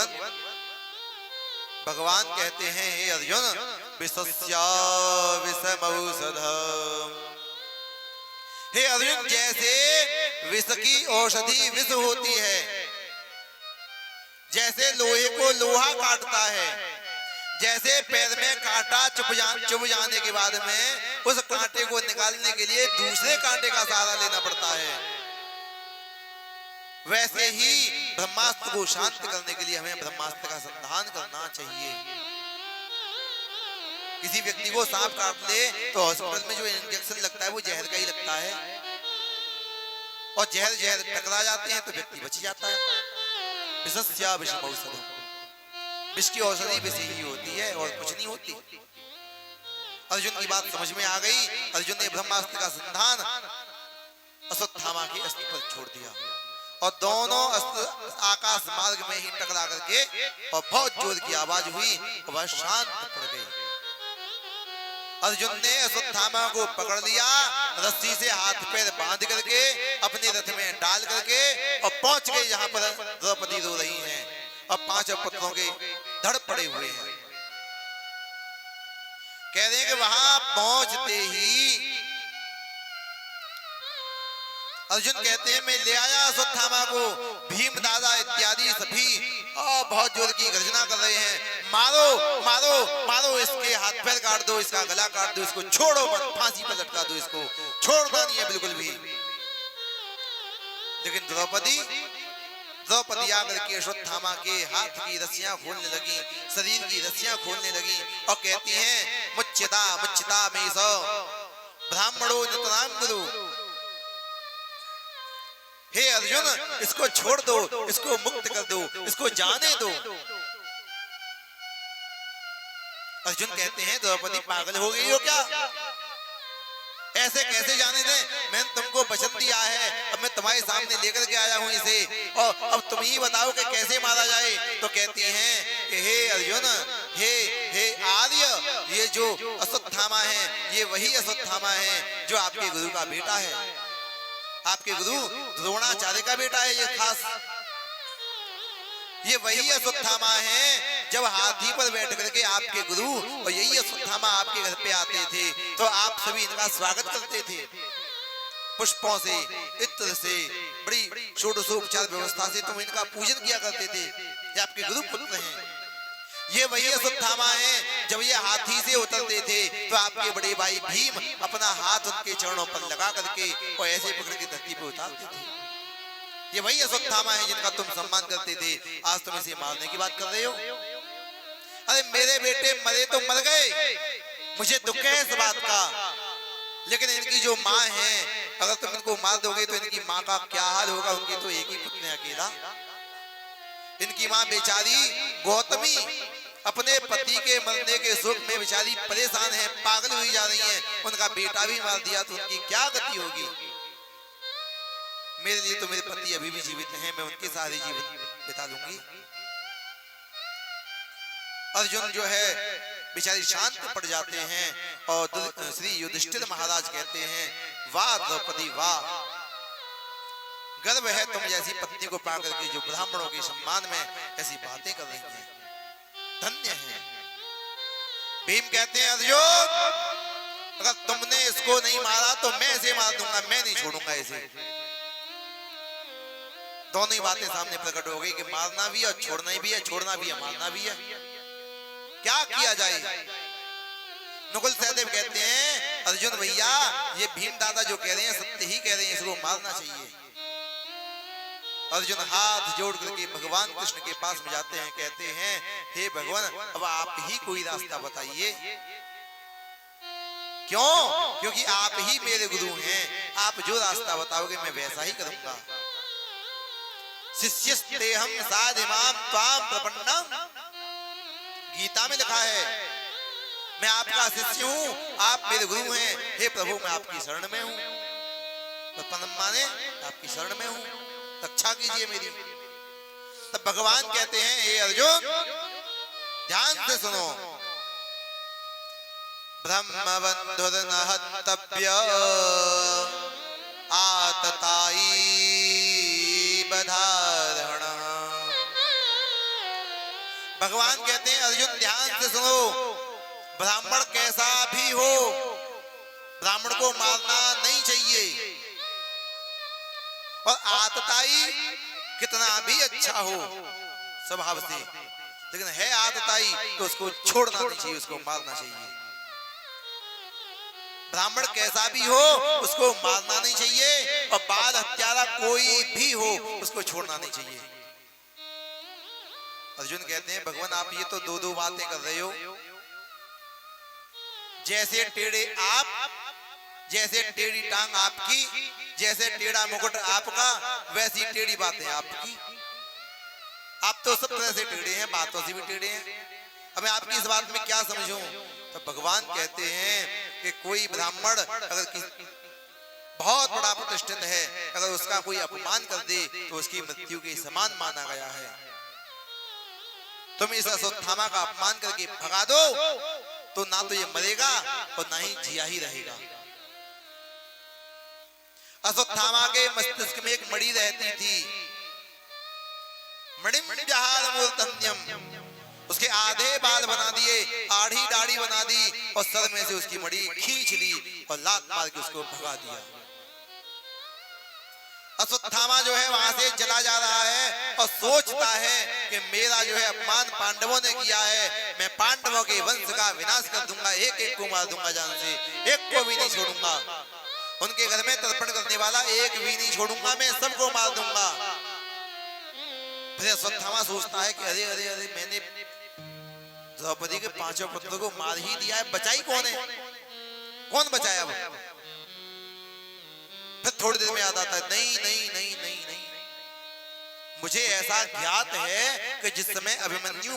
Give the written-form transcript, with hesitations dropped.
भगवान भगवान कहते हैं हे अर्जुन विषस्या विषमौषधम्। हे अर्जुन जैसे विष की औषधि विष होती है, जैसे लोहे को लोहा काटता है, जैसे पैर में कांटा चुभ जाने के बाद में उस कांटे को निकालने के लिए दूसरे कांटे का सहारा लेना पड़ता है, वैसे ही ब्रह्मास्त्र को शांत करने के लिए हमें ब्रह्मास्त्र का संधान करना चाहिए। किसी व्यक्ति को सांप काट ले तो हॉस्पिटल में जो इंजेक्शन लगता है वो जहर का ही लगता है, और जहर जहर टकरा जाते हैं तो व्यक्ति बच जाता है। विषस्या विषमौषधम्, विष की औषधि विष ही होती है और कुछ नहीं होती। अर्जुन की बात समझ में आ गई। अर्जुन ने ब्रह्मास्त्र का संधान अश्वत्थामा के अस्त्र पर छोड़ दिया और दोनों अस्त्र आकाश मार्ग में ही टकरा करके और बहुत जोर की आवाज हुई और वह शांत पड़ गई। अर्जुन ने अश्वत्थामा को पकड़ लिया, रस्सी से हाथ पैर बांध करके अपने रथ में डाल करके और पहुंच गए जहां पर द्रौपदी रो रही हैं और 5 पुत्रों के धड़ पड़े हुए हैं। कह रहे हैं कि वहां पहुंचते ही अर्जुन कहते हैं मैं ले आया अश्वत्थामा को, भीम दादा इत्यादि सभी और बहुत जोर की गर्जना कर रहे हैं, मारो मारो मारो, इसके हाथ पैर काट दो, इसका गला काट दो, इसको छोड़ो मत, फांसी पर लटका दो, इसको छोड़ना नहीं है बिल्कुल भी। लेकिन द्रौपदी आकर के अश्वत्थामा के हाथ की रस्सियां खोलने लगी, शरीर की रस्सियां खोलने लगी और कहती हैं मुच्यता मुच्यता मेषो ब्राह्मणो नतनाम गुरु। हे अर्जुन इसको छोड़ दो, इसको मुक्त कर दो, इसको जाने दो। अर्जुन कहते हैं द्रौपदी पागल हो गई हो क्या, ऐसे कैसे जाने दें, मैंने तुमको वचन दिया है, अब मैं तुम्हारे सामने लेकर के आया हूं इसे, और अब तुम ही बताओ कि कैसे मारा जाए। तो कहती हैं कि हे अर्जुन हे आर्य, ये जो अश्वत्थामा है ये वही अश्वत्थामा है जो आपके गुरु का बेटा है, आपके गुरु द्रोणाचार्य का बेटा है। ये खास ये वही अश्वत्थामा है जब हाथी पर बैठ करके आपके गुरु और यही अश्वत्थामा आपके घर पे आते थे तो आप सभी इनका स्वागत करते थे, पुष्पों से इत्र से बड़ी षोडशोपचार व्यवस्था से तुम इनका पूजन किया करते थे। ये आपके गुरु पुत्र हैं। ये वही अश्वत्थामा है जब ये हाथी से उतरते थे तो आपके बड़े भाई भीम अपना हाथ उनके चरणों पर लगा करके और ऐसे पकड़ के धरती पे उतारते थे। ये वही अश्वत्थामा है जिनका तुम सम्मान करते थे, आज तुम इसे मारने की बात कर रहे हो। अरे मेरे बेटे मरे तो मर गए, मुझे दुख है इस बात का, लेकिन इनकी जो माँ है अगर तुम इनको मार दोगे तो इनकी माँ का क्या हाल होगा। उनके तो एक ही पुत्र है अकेला, इनकी माँ बेचारी गौतमी अपने पति के मरने के शोक में बेचारी परेशान है, पागल हुई जा रही है, उनका बेटा भी मार दिया तो उनकी क्या गति होगी। मेरे लिए तो मेरे पति अभी भी जीवित हैं, मैं उनके साथ ही जीवन बिता लूंगी। अर्जुन जो है बेचारी शांत पड़ जाते हैं और श्री युधिष्ठिर महाराज कहते हैं वाह द्रौपदी वाह, गर्व है तुम जैसी पत्नी को पाकर के जो ब्राह्मणों के सम्मान में ऐसी बातें कर रही हैं, धन्य है। भीम कहते हैं अर्जुन अगर तुमने इसको नहीं मारा तो मैं इसे मार दूंगा, मैं नहीं छोड़ूंगा इसे। दोनों ही बातें सामने प्रकट हो गई कि मारना भी है और छोड़ना भी है, छोड़ना भी है मारना भी है, क्या किया जाए। नकुल सहदेव कहते हैं अर्जुन भैया ये भीम दादा जो कह रहे हैं सत्य ही कह रहे हैं, इसको मारना चाहिए। अर्जुन हाथ जोड़ करके भगवान कृष्ण के पास में जाते हैं, कहते हैं हे भगवान अब आप ही कोई रास्ता बताइए। क्यों? क्योंकि आप ही मेरे गुरु हैं, आप जो रास्ता बताओगे मैं वैसा ही करूंगा। शिष्यस्तेहं साधिमां त्वां प्रपन्नम्, गीता में लिखा है मैं आपका शिष्य हूँ, आप मेरे गुरु हैं, हे प्रभु मैं आपकी शरण में हूँ। प्रपन्नम माने आपकी शरण में हूँ, रक्षा कीजिए मेरी। तब भगवान कहते हैं हे अर्जुन ध्यान से सुनो, ब्रह्मबन्धुर्न हन्तव्य आततायी बधारणः भगवान कहते हैं अर्जुन ध्यान से सुनो, ब्राह्मण कैसा भी हो ब्राह्मण को मारना नहीं चाहिए, और आतताई कितना भी अच्छा हो स्वभाव से, लेकिन है आतताई तो उसको छोड़ना नहीं चाहिए, उसको मारना चाहिए। ब्राह्मण कैसा भी हो उसको मारना नहीं चाहिए, और बाल हत्यारा कोई भी हो उसको छोड़ना नहीं चाहिए। अर्जुन कहते हैं भगवान आप ये तो दो दो बातें कर रहे हो, जैसे टेढ़े आप, जैसे टेढ़ी टांग आपकी, जैसे टेढ़ा मुकुट आपका, वैसी टेढ़ी बातें आपकी। आप तो सब तरह से टेढ़े हैं, बातों से भी टेढ़े हैं, अब मैं आपकी इस बात में क्या समझूं? तो भगवान कहते हैं कि कोई ब्राह्मण अगर बहुत बड़ा प्रतिष्ठित है, अगर उसका कोई अपमान कर दे तो उसकी मृत्यु के समान माना गया है। तुम इस अश्वत्थामा का अपमान करके भगा दो तो ना तो ये मरेगा और ना ही जिया ही रहेगा। अश्वत्थामा के मस्तिष्क में एक मणि रहती थी, मणिम जहार मूर्धन्यम, उसके आधे बाल बना दिए, आधी दाढ़ी बना दी, और सर में से उसकी मणि खींच ली और लात मार के उसको भगा दिया। अश्वत्थामा जो है वहां से चला जा रहा है और सोचता है कि मेरा जो है अपमान पांडवों ने किया है, मैं पांडवों के वंश का विनाश कर दूंगा, एक एक को मार दूंगा जान से, एक को भी नहीं छोड़ूंगा, उनके घर में तर्पण करने वाला एक भी नहीं छोड़ूंगा, मैं सबको मार दूंगा। फिर अश्वत्थामा सोचता है कि अरे अरे अरे मैंने द्रौपदी के पांचों पुत्रों को मार ही दिया है, बचाई कौन है, कौन बचाया वो? फिर थोड़ी देर में याद आता है नहीं नहीं नहीं नहीं नहीं, मुझे ऐसा ज्ञात है कि जिस समय अभिमन्यु